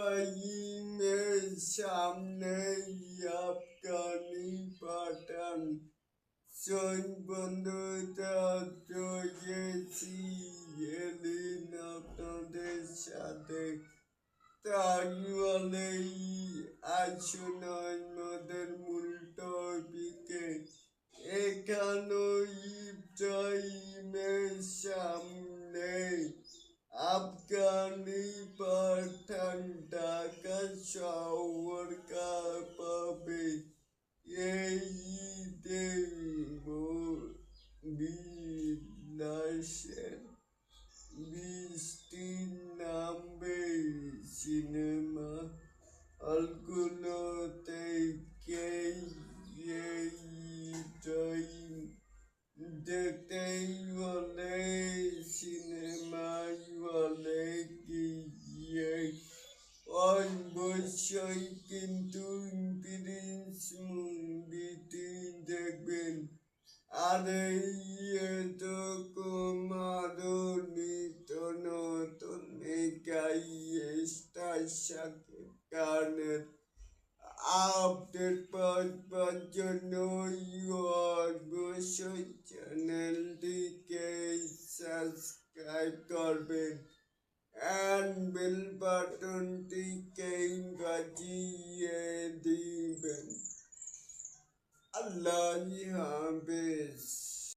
টাইমের সামনেই আফগানি পাঠান বন্ধুতা রয়েছি এদিন আপনাদের সাথে তাই বলেই আসুন আমাদের মূল টপিকে এখানেই টাইমের সামনে আফগানি পাঠান ঢাকা শহর কাঁপাবে এই বিলাসের বৃষ্টি নামবে সিনেমা হলগুলোতে এই টাইম দেখতেই বলে সিনেমায় বলে গিয়ে অবশ্যই কিন্তু প্রিন্স মুভিটি দেখবেন আর এরকম আরো নিত্য নতুন স্টার সাথে গানের আপডেট পাওয়ার জন্য অবশ্যই চ্যানেলটিকে সাবস্ক্রাইব করবেন and bell বাটনটিকে বাজিয়ে দিবেন। আল্লাহ হাফেজ।